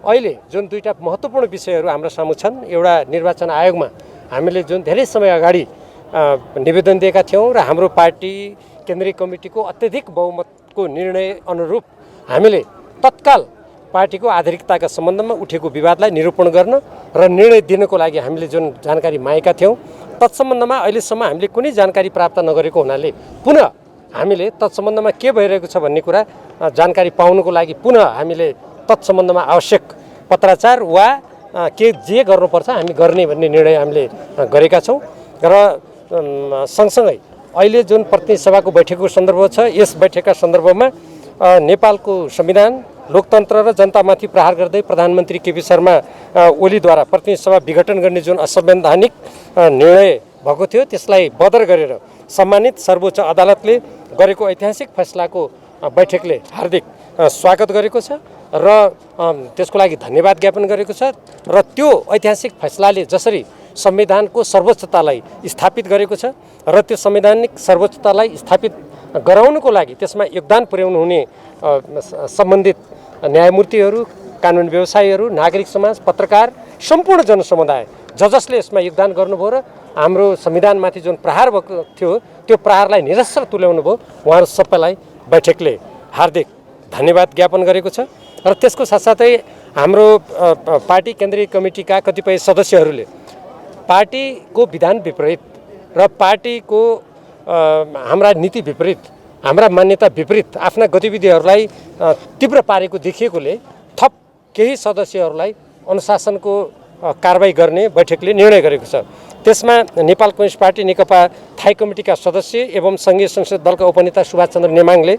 अहिले जुन दुईटा महत्त्वपूर्ण विषयहरू हाम्रो सामु छन्। एउटा निर्वाचन आयोगमा हामीले जुन धेरै समय अगाडि निवेदन दिएका थियौँ र हाम्रो पार्टी केन्द्रीय कमिटीको अत्यधिक बहुमतको निर्णय अनुरूप हामीले तत्काल पार्टीको आधारिकताका सम्बन्धमा उठेको विवादलाई निरूपण गर्न र निर्णय दिनको लागि हामीले जुन जानकारी मागेका थियौँ, तत्सम्बन्धमा अहिलेसम्म हामीले कुनै जानकारी प्राप्त नगरेको हुनाले पुनः हामीले तत्सम्बन्धमा के भइरहेको छ भन्ने कुरा जानकारी पाउनको लागि पुनः हामीले तत्सम्बन्धमा आवश्यक पत्राचार वा के जे गर्नुपर्छ हामी गर्ने भन्ने निर्णय हामीले गरेका छौँ। र सँगसँगै अहिले जुन प्रतिनिधि सभाको बैठकको सन्दर्भ छ, यस बैठकका सन्दर्भमा नेपालको संविधान, लोकतन्त्र र जनतामाथि प्रहार गर्दै प्रधानमन्त्री केपी शर्मा ओलीद्वारा प्रतिनिधि सभा विघटन गर्ने जुन असंवैधानिक निर्णय भएको थियो, त्यसलाई बदर गरेर सम्मानित सर्वोच्च अदालतले गरेको ऐतिहासिक फैसलाको बैठकले हार्दिक स्वागत गरेको छ र त्यसको लागि धन्यवाद ज्ञापन गरेको छ। र त्यो ऐतिहासिक फैसलाले जसरी संविधानको सर्वोच्चतालाई स्थापित गरेको छ र त्यो संवैधानिक सर्वोच्चतालाई स्थापित गराउनको लागि त्यसमा योगदान पुर्याउनु हुने सम्बन्धित न्यायमूर्तिहरू, कानुन व्यवसायीहरू, नागरिक समाज, पत्रकार, सम्पूर्ण जनसमुदाय जसले यसमा योगदान गर्नुभयो र हाम्रो संविधानमाथि जुन प्रहार भएको थियो त्यो प्रहारलाई निरस्तर तुल्याउनु भयो, उहाँहरू सबैलाई बैठकले हार्दिक धन्यवाद ज्ञापन गरेको छ। र त्यसको साथसाथै हाम्रो पार्टी केन्द्रीय कमिटीका कतिपय सदस्यहरूले पार्टीको विधान विपरीत र पार्टीको हाम्रा नीति विपरीत, हाम्रा मान्यता विपरीत आफ्ना गतिविधिहरूलाई तीव्र पारेको देखिएकोले थप केही सदस्यहरूलाई अनुशासनको कारबाही गर्ने बैठकले निर्णय गरेको छ। त्यसमा नेपाल कम्युनिस्ट पार्टी नेकपा थाई कमिटीका सदस्य एवं सङ्घीय संसद दलका उपनेता सुभाष चन्द्र नेमाङले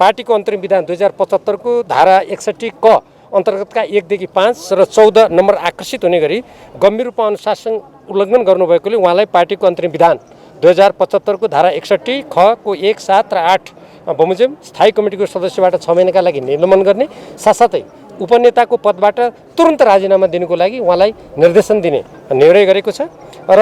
पार्टीको अन्तरिम विधान 2075 को धारा 61 क अन्तर्गतका 1 देखि 5 र 14 नम्बर आकर्षित हुने गरी गम्भीर रूपमा अनुशासन उल्लङ्घन गर्नुभएकोले उहाँलाई पार्टीको अन्तरिम विधान 2075 को धारा 61 ख को 1, 7 र 8 बमोजिम स्थायी कमिटीको सदस्यबाट 6 महिनाका लागि निलम्बन गर्ने साथसाथै उपनेताको पदबाट तुरन्त राजीनामा दिनुको लागि उहाँलाई निर्देशन दिने निर्णय गरेको छ। र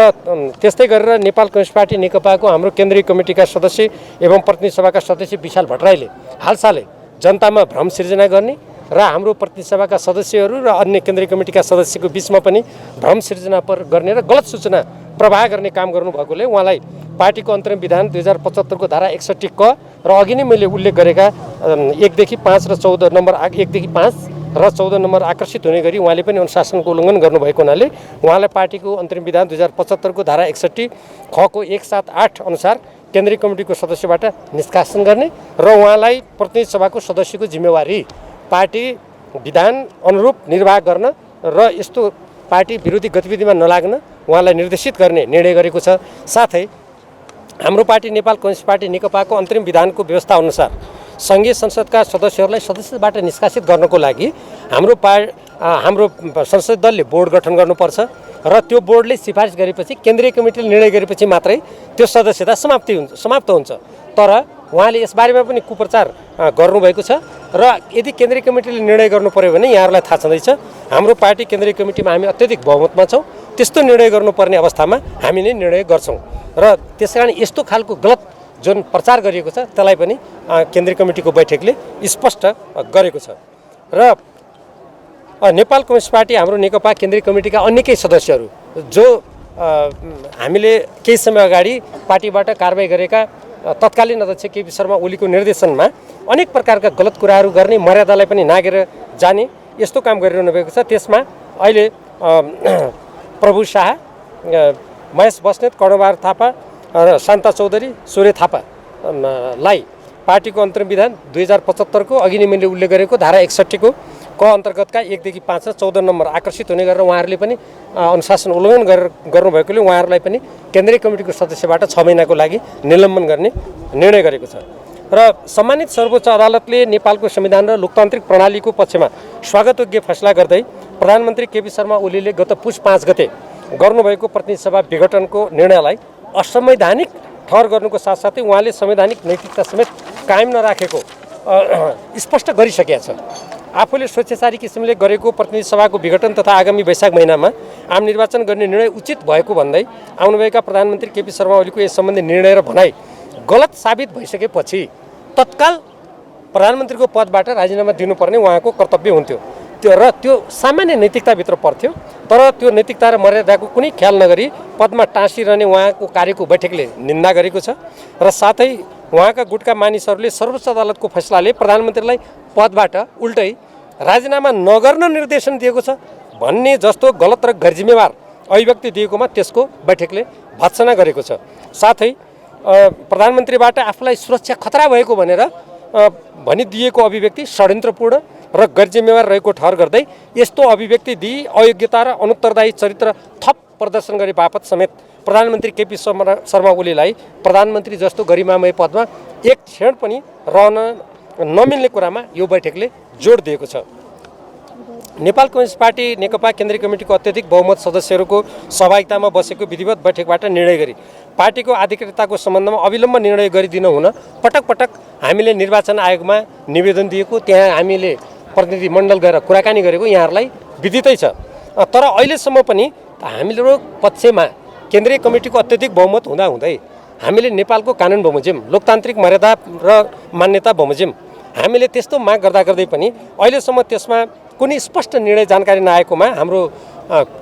त्यस्तै गरेर नेपाल कम्युनिस्ट पार्टी नेकपाको हाम्रो केन्द्रीय कमिटीका सदस्य एवं प्रतिनिधि सभाका सदस्य विशाल भट्टराईले हालसालै जनतामा भ्रम सिर्जना गर्ने र हाम्रो प्रतिनिधि सभाका सदस्यहरू र अन्य केन्द्रीय कमिटीका सदस्यको बीचमा पनि भ्रम सिर्जना गर्ने र गलत सूचना प्रवाह गर्ने काम गर्नुभएकोले उहाँलाई पार्टीको अन्तरिम विधान 2075 को धारा 61 क र अघि नै मैले उल्लेख गरेका 1 देखि 5 र 14 नम्बर 1 देखि 5 र 14 नम्बर आकर्षित हुने गरी उहाँले पनि अनुशासनको उल्लङ्घन गर्नुभएको हुनाले उहाँलाई पार्टीको अन्तरिम विधान 2075 को धारा 61 ख को 1, 7, 8 अनुसार केन्द्रीय कमिटीको सदस्यबाट निष्कासन गर्ने र उहाँलाई प्रतिनिधि सभाको सदस्यको जिम्मेवारी पार्टी विधान अनुरूप निर्वाह गर्न र यस्तो पार्टी विरोधी गतिविधिमा नलाग्न उहाँलाई निर्देशित गर्ने निर्णय गरेको छ। साथै हाम्रो पार्टी नेपाल कम्युनिस्ट पार्टी नेकपाको अन्तरिम विधानको व्यवस्था अनुसार सङ्घीय संसदका सदस्यहरूलाई सदस्यबाट निष्कासित गर्नको लागि हाम्रो संसद दलले बोर्ड गठन गर्नुपर्छ र त्यो बोर्डले सिफारिस गरेपछि केन्द्रीय कमिटीले निर्णय गरेपछि मात्रै त्यो सदस्यता समाप्त हुन्छ। तर उहाँले यसबारेमा पनि कुप्रचार गर्नुभएको छ र यदि केन्द्रीय कमिटीले निर्णय गर्नु पर्यो भने यहाँहरूलाई थाहा छँदैछ हाम्रो पार्टी केन्द्रीय कमिटीमा हामी अत्यधिक बहुमतमा छौँ। त्यस्तो निर्णय गर्नुपर्ने अवस्थामा हामी नै निर्णय गर्छौँ र त्यसकारण यस्तो खालको गलत जुन प्रचार गरिएको छ त्यसलाई पनि केन्द्रीय कमिटीको बैठकले स्पष्ट गरेको छ। र नेपाल कम्युनिस्ट पार्टी हाम्रो नेकपा केन्द्रीय कमिटीका अन्य केही सदस्यहरू जो हामीले केही समय अगाडि पार्टीबाट कारबाही गरेका तत्कालीन अध्यक्ष केपी शर्मा ओलीको निर्देशनमा अनेक प्रकारका गलत कुराहरू गर्ने, मर्यादालाई पनि नागेर जाने यस्तो काम गरिरहनु भएको छ। त्यसमा अहिले प्रभु शाह, महेश बस्नेत, कर्णबहादुर थापा र शान्ता चौधरी, सूर्य थापालाई पार्टीको अन्तरिम विधान 2075 को अघि नै मैले उल्लेख गरेको धारा 61 को क अन्तर्गतका 1 देखि 5 र 14 नम्बर आकर्षित हुने गरेर उहाँहरूले पनि अनुशासन उल्लङ्घन गर्नुभएकोले उहाँहरूलाई पनि केन्द्रीय कमिटीको सदस्यबाट 6 महिनाको लागि निलम्बन गर्ने निर्णय गरेको छ। र सम्मानित सर्वोच्च अदालतले नेपालको संविधान र लोकतान्त्रिक प्रणालीको पक्षमा स्वागतयोग्य फैसला गर्दै प्रधानमन्त्री केपी शर्मा ओलीले गत पुस 5 गते गर्नुभएको प्रतिनिधि सभा विघटनको निर्णयलाई असंवैधानिक ठहर गर्नुको साथसाथै उहाँले संवैधानिक नैतिकता समेत कायम नराखेको स्पष्ट गरिसकेका छ। आफूले स्वेच्छाचारी किसिमले गरेको प्रतिनिधि सभाको विघटन तथा आगामी वैशाख महिनामा आम निर्वाचन गर्ने निर्णय उचित भएको भन्दै आउनुभएका प्रधानमन्त्री केपी शर्मा ओलीको यस सम्बन्धी निर्णय र भनाइ गलत साबित भइसकेपछि तत्काल प्रधानमन्त्रीको पदबाट राजीनामा दिनुपर्ने उहाँको कर्तव्य हुन्थ्यो। त्यो सामान्य नैतिकताभित्र पर्थ्यो। तर त्यो नैतिकता र मर्यादाको कुनै ख्याल नगरी पदमा टाँसिरहने उहाँको कार्यको बैठकले निन्दा गरेको छ र साथै उहाँका गुटका मानिसहरूले सर्वोच्च अदालतको फैसलाले प्रधानमन्त्रीलाई पदबाट उल्टै राजीनामा नगर्न निर्देशन दिएको छ भन्ने जस्तो गलत र गैरजिम्मेवार अभिव्यक्ति दिएकोमा त्यसको बैठकले भत्सना गरेको छ। साथै प्रधानमन्त्रीबाट आफूलाई सुरक्षा खतरा भएको भनेर भनिदिएको अभिव्यक्ति षड्यन्त्रपूर्ण र गैरजिम्मेवार रहेको ठहर गर्दै यस्तो अभिव्यक्ति दिई अयोग्यता र अनुत्तरदायी चरित्र थप प्रदर्शन गरे बापत समेत प्रधानमन्त्री केपी शर्मा ओलीलाई प्रधानमन्त्री जस्तो गरिमामय पदमा एक क्षण पनि रहन नमिल्ने कुरामा यो बैठकले जोड दिएको छ। नेपाल कम्युनिस्ट पार्टी नेकपा केन्द्रीय कमिटीको अत्यधिक बहुमत सदस्यहरूको सहभागितामा बसेको विधिवत बैठकबाट निर्णय गरी पार्टीको आधिकारिकताको सम्बन्धमा अविलम्ब निर्णय गरिदिन हुन पटक पटक हामीले निर्वाचन आयोगमा निवेदन दिएको, त्यहाँ हामीले प्रतिनिधिमण्डल गएर कुराकानी गरेको यहाँहरूलाई विदितै छ। तर अहिलेसम्म पनि हाम्रो पक्षमा केन्द्रीय कमिटीको अत्यधिक बहुमत हुँदाहुँदै हामीले नेपालको कानुन बमोजिम, लोकतान्त्रिक मर्यादा र मान्यता बमोजिम हामीले त्यस्तो माग गर्दा गर्दै पनि अहिलेसम्म त्यसमा कुनै स्पष्ट निर्णय जानकारी नआएकोमा हाम्रो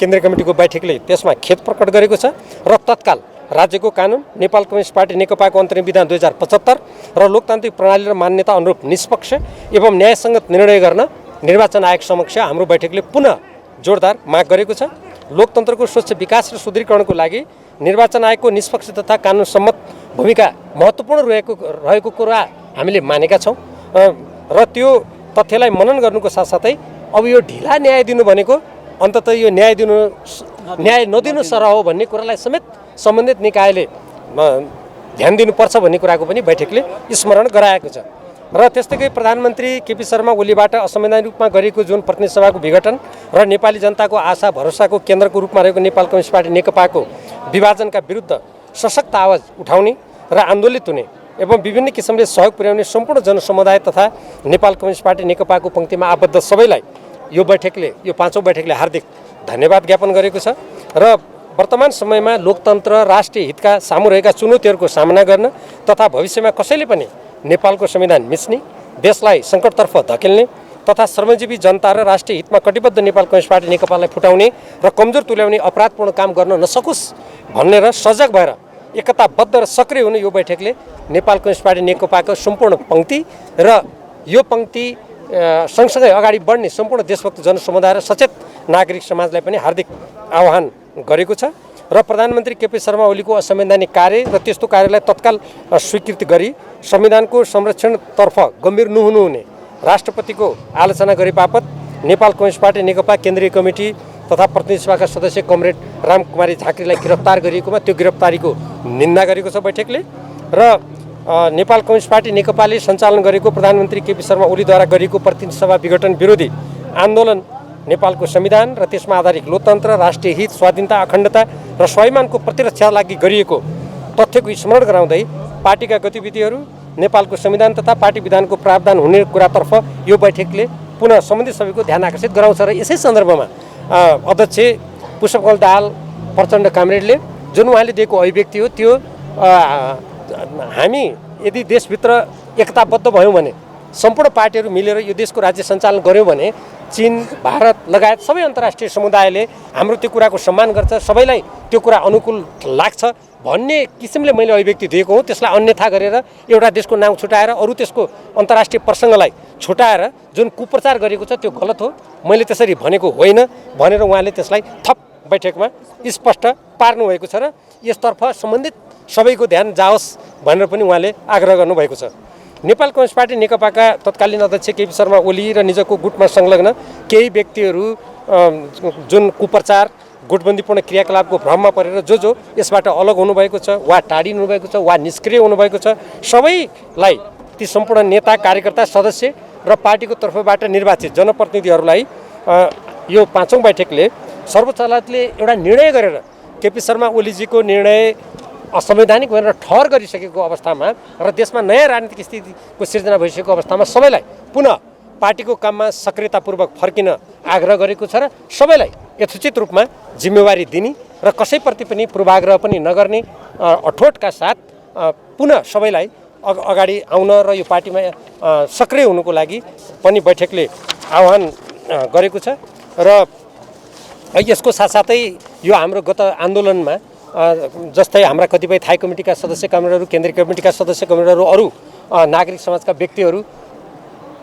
केन्द्रीय कमिटीको बैठकले त्यसमा खेद प्रकट गरेको छ र तत्काल राज्यको कानुन, नेपाल कम्युनिस्ट पार्टी नेकपाको अन्तरिम विधान 2075 र लोकतान्त्रिक प्रणाली र मान्यता अनुरूप निष्पक्ष एवं न्यायसङ्गत निर्णय गर्न निर्वाचन आयोग समक्ष हाम्रो बैठकले पुनः जोरदार माग गरेको छ। लोकतन्त्रको स्वच्छ विकास र सुदृढीकरणको लागि निर्वाचन आयोगको निष्पक्ष तथा कानुन सम्मत भूमिका महत्त्वपूर्ण रहेको कुरा हामीले मानेका छौँ र त्यो तथ्यलाई मनन गर्नुको साथसाथै अब यो ढिला न्याय दिनु भनेको अन्ततः यो न्याय नदिनु सरह हो भन्ने कुरालाई समेत सम्बन्धित निकायले ध्यान दिनुपर्छ भन्ने कुराको पनि बैठकले स्मरण गराएको छ। र त्यस्तै प्रधानमन्त्री केपी शर्मा ओलीबाट असंवैधानिक रूपमा गरिएको जुन प्रतिनिधि सभाको विघटन र नेपाली जनताको आशा भरोसाको केन्द्रको रूपमा रहेको नेपाल कम्युनिस्ट पार्टी नेकपाको विभाजनका विरुद्ध सशक्त आवाज उठाउने र आन्दोलित हुने एवं विभिन्न किसिमले सहयोग पुर्याउने सम्पूर्ण जनसमुदाय तथा नेपाल कम्युनिस्ट पार्टी नेकपाको पङ्क्तिमा आबद्ध सबैलाई यो बैठकले, यो पाँचौँ बैठकले हार्दिक धन्यवाद ज्ञापन गरेको छ र वर्तमान समयमा लोकतन्त्र, राष्ट्रिय हितका सामु रहेका चुनौतीहरूको सामना गर्न तथा भविष्यमा कसैले पनि नेपालको संविधान मिच्ने, देशलाई सङ्कटतर्फ धकेल्ने तथा श्रमजीवी जनता र राष्ट्रिय हितमा कटिबद्ध नेपाल कम्युनिस्ट पार्टी नेकपालाई फुटाउने र कमजोर तुल्याउने अपराधपूर्ण काम गर्न नसकोस् भन्ने र सजग भएर एकताबद्ध र सक्रिय हुने यो बैठकले नेपाल कम्युनिस्ट पार्टी नेकपाको सम्पूर्ण पङ्क्ति र यो पङ्क्ति सँगसँगै अगाडि बढ्ने सम्पूर्ण देशभक्त जनसमुदाय र सचेत नागरिक समाजलाई पनि हार्दिक आह्वान गरेको छ र प्रधानमन्त्री केपी शर्मा ओलीको असंवैधानिक कार्य र त्यस्तो कार्यलाई तत्काल स्वीकृति गरी संविधानको संरक्षणतर्फ गम्भीर नहुनुहुने राष्ट्रपतिको आलोचना गरे बापत नेपाल कम्युनिस्ट पार्टी नेकपा केन्द्रीय कमिटी तथा प्रतिनिधि सभाका सदस्य कमरेड रामकुमारी झाँक्रीलाई गिरफ्तार गरिएकोमा त्यो गिरफ्तारीको निन्दा गरेको छ बैठकले र नेपाल कम्युनिस्ट पार्टी नेकपाले सञ्चालन गरेको प्रधानमन्त्री केपी शर्मा ओलीद्वारा गरिएको प्रतिनिधि सभा विघटन विरोधी आन्दोलन नेपालको संविधान र त्यसमा आधारित लोकतन्त्र, राष्ट्रिय हित, स्वाधीनता, अखण्डता र स्वाभिमानको प्रतिरक्षा लागि गरिएको तथ्यको स्मरण गराउँदै पार्टीका गतिविधिहरू, नेपालको संविधान तथा पार्टी विधानको प्रावधान हुने कुरातर्फ यो बैठकले पुनः सम्बन्धित सबैको ध्यान आकर्षित गराउँछ र यसै सन्दर्भमा अध्यक्ष पुष्पकमल दाहाल प्रचण्ड कामरेडले जुन उहाँले दिएको अभिव्यक्ति हो त्यो हामी यदि देशभित्र एकताबद्ध भयौँ भने, सम्पूर्ण पार्टीहरू मिलेर यो देशको राज्य सञ्चालन गऱ्यौँ भने चीन, भारत लगायत सबै अन्तर्राष्ट्रिय समुदायले हाम्रो त्यो कुराको सम्मान गर्छ, सबैलाई त्यो कुरा अनुकूल लाग्छ भन्ने किसिमले मैले अभिव्यक्ति दिएको हुँ। त्यसलाई अन्यथा गरेर एउटा देशको नाम छुटाएर अरू त्यसको अन्तर्राष्ट्रिय प्रसङ्गलाई छुटाएर जुन कुप्रचार गरेको छ त्यो गलत हो, मैले त्यसरी भनेको होइन भनेर उहाँले त्यसलाई थप बैठकमा स्पष्ट पार्नुभएको छ र यसतर्फ सम्बन्धित सबैको ध्यान जाओस् भनेर पनि उहाँले आग्रह गर्नुभएको छ। नेपाल कम्युनिस्ट पार्टी नेकपाका तत्कालीन अध्यक्ष केपी शर्मा ओली र निजको गुटमा संलग्न केही व्यक्तिहरू जुन कुप्रचार, गुटबन्दीपूर्ण क्रियाकलापको भ्रममा परेर जो यसबाट अलग हुनुभएको छ वा टाढिनु हुनुभएको छ वा निष्क्रिय हुनुभएको छ, सबैलाई ती सम्पूर्ण नेता, कार्यकर्ता, सदस्य र पार्टीको तर्फबाट निर्वाचित जनप्रतिनिधिहरूलाई यो पाँचौँ बैठकले सर्वोच्च अदालतले एउटा निर्णय गरेर केपी शर्मा ओलीजीको निर्णय असंवैधानिक भनेर ठहर गरिसकेको अवस्थामा र देशमा नयाँ राजनीतिक स्थितिको सिर्जना भइसकेको अवस्थामा सबैलाई पुनः पार्टीको काममा सक्रियतापूर्वक फर्किन आग्रह गरेको छ र सबैलाई यथोचित रूपमा जिम्मेवारी दिने र कसैप्रति पनि पूर्वाग्रह पनि नगर्ने अठोटका साथ पुनः सबैलाई अगाडि आउन र यो पार्टीमा सक्रिय हुनुको लागि पनि बैठकले आह्वान गरेको छ र यसको साथसाथै यो हाम्रो गत आन्दोलनमा जस्तै हाम्रा कतिपय थाई कमिटीका सदस्य कमिटीहरू, केन्द्रीय कमिटीका सदस्य कमिटीहरू, अरू नागरिक समाजका व्यक्तिहरू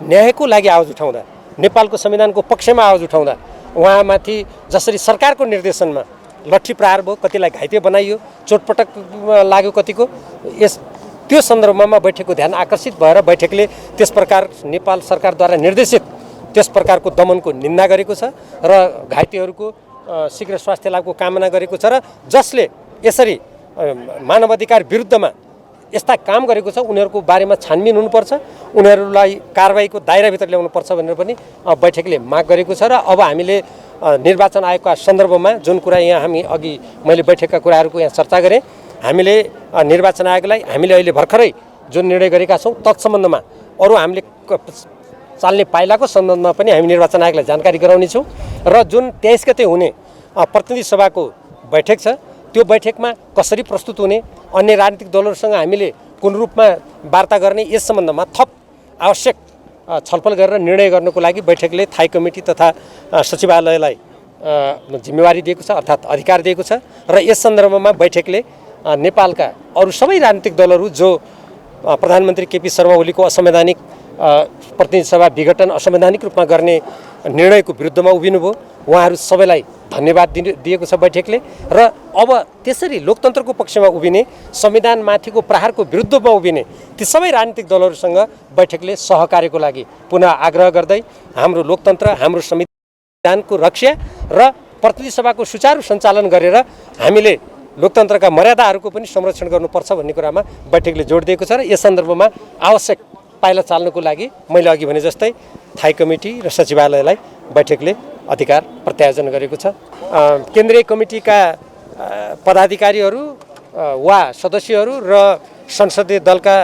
न्यायको लागि आवाज उठाउँदा, नेपालको संविधानको पक्षमा आवाज उठाउँदा उहाँमाथि जसरी सरकारको निर्देशनमा लट्ठी प्रहार भयो, कतिलाई घाइते बनाइयो, चोटपटक लाग्यो कतिको, त्यो सन्दर्भमा बैठकको ध्यान आकर्षित भएर बैठकले त्यस प्रकार नेपाल सरकारद्वारा निर्देशित त्यस प्रकारको दमनको निन्दा गरेको छ र घाइतेहरूको शीघ्र स्वास्थ्य लाभको कामना गरेको छ र जसले यसरी मानवाधिकार विरुद्धमा यस्ता काम गरेको छ उनीहरूको बारेमा छानबिन हुनुपर्छ, उनीहरूलाई कारबाहीको दायराभित्र ल्याउनुपर्छ भनेर पनि बैठकले माग गरेको छ र अब हामीले निर्वाचन आयोगका सन्दर्भमा जुन कुरा यहाँ हामी अघि मैले बैठकका कुराहरूको यहाँ चर्चा गरेँ, हामीले निर्वाचन आयोगलाई हामीले अहिले भर्खरै जुन निर्णय गरेका छौँ तत्सम्बन्धमा अरू हामीले चाल्ने पाइलाको सम्बन्धमा पनि हामी निर्वाचन आयोगलाई जानकारी गराउनेछौँ र जुन 23 गते हुने प्रतिनिधि सभाको बैठक छ त्यो बैठकमा कसरी प्रस्तुत हुने, अन्य राजनीतिक दलहरूसँग हामीले कुन रूपमा वार्ता गर्ने, यस सम्बन्धमा थप आवश्यक छलफल गरेर निर्णय गर्नको लागि बैठकले थाई कमिटी तथा सचिवालयलाई जिम्मेवारी दिएको छ, अर्थात् अधिकार दिएको छ र यस सन्दर्भमा बैठकले नेपालका अरू सबै राजनीतिक दलहरू जो प्रधानमन्त्री केपी शर्मा ओलीको असंवैधानिक प्रतिनिधि सभा विघटन असंवैधानिक रूपमा गर्ने निर्णयको विरुद्धमा उभिनुभयो, उहाँहरू सबैलाई धन्यवाद दिएको छ बैठकले र अब त्यसरी लोकतन्त्रको पक्षमा उभिने, संविधानमाथिको प्रहारको विरुद्धमा उभिने ती सबै राजनीतिक दलहरूसँग बैठकले सहकार्यको लागि पुनः आग्रह गर्दै हाम्रो लोकतन्त्र, हाम्रो संविधानको रक्षा र प्रतिनिधि सभाको सुचारू सञ्चालन गरेर हामीले लोकतन्त्रका मर्यादाहरूको पनि संरक्षण गर्नुपर्छ भन्ने कुरामा बैठकले जोड दिएको छ र यस सन्दर्भमा आवश्यक पाइला चाल्नको लागि मैले अघि भने जस्तै थाई कमिटी र सचिवालयलाई बैठकले अधिकार प्रत्यायोजन गरेको छ। केन्द्रीय कमिटीका पदाधिकारीहरू वा सदस्यहरू र संसदीय दलका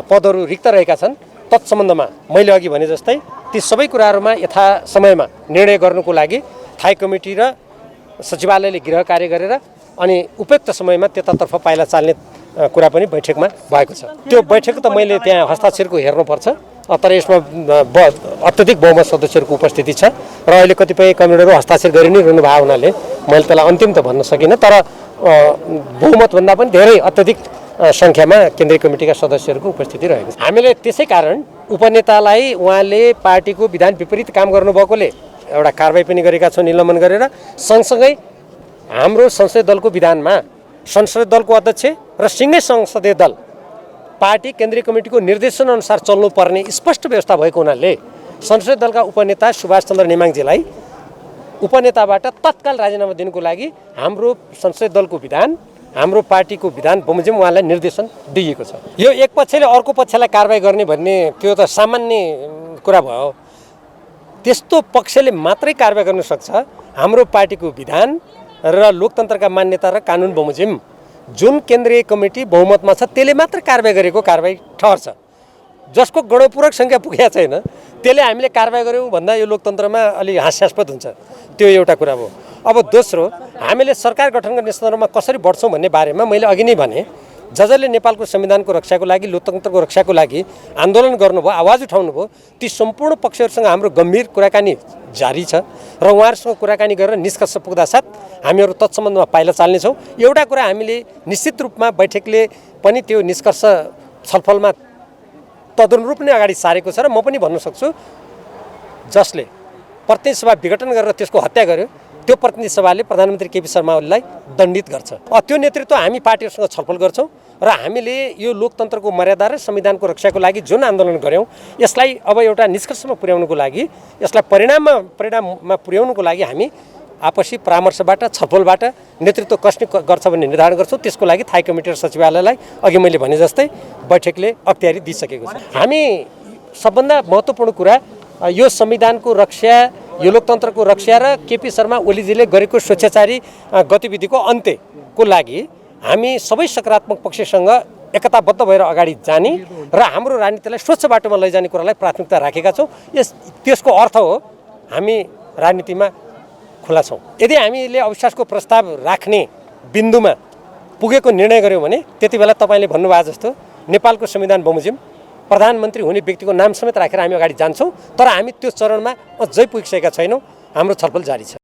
पदहरू रिक्त रहेका छन्, तत्सम्बन्धमा मैले अघि भने जस्तै ती सबै कुराहरूमा यथा समयमा निर्णय गर्नुको लागि थाई कमिटी र सचिवालयले गृह कार्य गरेर अनि उपयुक्त समयमा त्यतातर्फ पाइला चाल्ने कुरा पनि बैठकमा भएको छ। त्यो बैठक त मैले त्यहाँ हस्ताक्षरको हेर्नुपर्छ, तर यसमा अत्यधिक बहुमत सदस्यहरूको उपस्थिति छ र अहिले कतिपय कमिटीहरू हस्ताक्षर गरि नै रहनु भएको हुनाले मैले त्यसलाई अन्तिम त भन्न सकिनँ, तर बहुमतभन्दा पनि धेरै अत्यधिक सङ्ख्यामा केन्द्रीय कमिटीका सदस्यहरूको उपस्थिति रहेको छ। हामीले त्यसै कारण उपनेतालाई उहाँले पार्टीको विधान विपरीत काम गर्नुभएकोले एउटा कारबाही पनि गरेका छौँ निलम्बन गरेर, सँगसँगै हाम्रो संसदीय दलको विधानमा संसदीय दलको अध्यक्ष र सिङ्गै संसदीय दल पार्टी केन्द्रीय कमिटीको निर्देशनअनुसार चल्नुपर्ने स्पष्ट व्यवस्था भएको हुनाले संसदीय दलका उपनेता सुभाष चन्द्र नेमाङजीलाई उपनेताबाट तत्काल राजीनामा दिनुको लागि हाम्रो संसदीय दलको विधान, हाम्रो पार्टीको विधान बमोजिम उहाँलाई निर्देशन दिइएको छ। यो एक पक्षले अर्को पक्षलाई कारबाही गर्ने भन्ने त्यो त सामान्य कुरा भयो, त्यस्तो पक्षले मात्रै कारबाही गर्न सक्छ। हाम्रो पार्टीको विधान र लोकतन्त्रका मान्यता र कानुन बमोजिम जुन केन्द्रीय कमिटी बहुमतमा छ त्यसले मात्र कारबाही गरेको कारबाही ठहर्छ। जसको गणपूरक सङ्ख्या पुगेको छैन त्यसले हामीले कारबाही गऱ्यौँ भन्दा यो लोकतन्त्रमा अलि हास्यास्पद हुन्छ, त्यो एउटा कुरा हो। अब दोस्रो, हामीले सरकार गठन गर्ने सन्दर्भमा कसरी बढ्छौँ भन्ने बारेमा मैले अघि नै भने, जसले नेपालको संविधानको रक्षाको लागि, लोकतन्त्रको रक्षाको लागि आन्दोलन गर्नुभयो, आवाज उठाउनुभयो, ती सम्पूर्ण पक्षहरूसँग हाम्रो गम्भीर कुराकानी जारी छ र उहाँहरूसँग कुराकानी गरेर निष्कर्ष पुग्दासाथ हामीहरू तत्सम्बन्धमा पाइला चाल्नेछौँ। एउटा कुरा हामीले निश्चित रूपमा बैठकले पनि त्यो निष्कर्ष छलफलमा तदनुरूप नै अगाडि सारेको छ र म पनि भन्न सक्छु, जसले प्रतिनिधि सभा विघटन गरेर त्यसको हत्या गर्यो त्यो प्रतिनिधि सभाले प्रधानमन्त्री केपी शर्मा ओलीलाई दण्डित गर्छ। त्यो नेतृत्व हामी पार्टीहरूसँग छलफल गर्छौँ र हामीले यो लोकतन्त्रको मर्यादा र संविधानको रक्षाको लागि जुन आन्दोलन गऱ्यौँ यसलाई अब एउटा निष्कर्षमा पुर्याउनुको लागि, यसलाई परिणाममा पुर्याउनुको लागि हामी आपसी परामर्शबाट, छलफलबाट नेतृत्व कसले गर्छ भन्ने निर्धारण गर्छौँ। त्यसको लागि थाई कमिटी र सचिवालयलाई अघि मैले भने जस्तै बैठकले अख्तियारी दिइसकेको छ। हामी सबभन्दा महत्त्वपूर्ण कुरा यो संविधानको रक्षा, यो लोकतन्त्रको रक्षा र केपी शर्मा ओलीजीले गरेको स्वेच्छाचारी गतिविधिको अन्त्यको लागि हामी सबै सकारात्मक पक्षसँग एकताबद्ध भएर अगाडि जाने र हाम्रो राजनीतिलाई स्वच्छ बाटोमा लैजाने कुरालाई प्राथमिकता राखेका छौँ। त्यसको अर्थ हो हामी राजनीतिमा खुला छौँ। यदि हामीले अविश्वासको प्रस्ताव राख्ने बिन्दुमा पुगेको निर्णय गऱ्यौँ भने त्यति बेला तपाईँले भन्नुभएको जस्तो नेपालको संविधान बमोजिम प्रधानमन्त्री हुने व्यक्तिको नाम समेत राखेर हामी अगाडि जान्छौँ। तर हामी त्यो चरणमा अझै पुगिसकेका छैनौँ। हाम्रो छलफल जारी छ।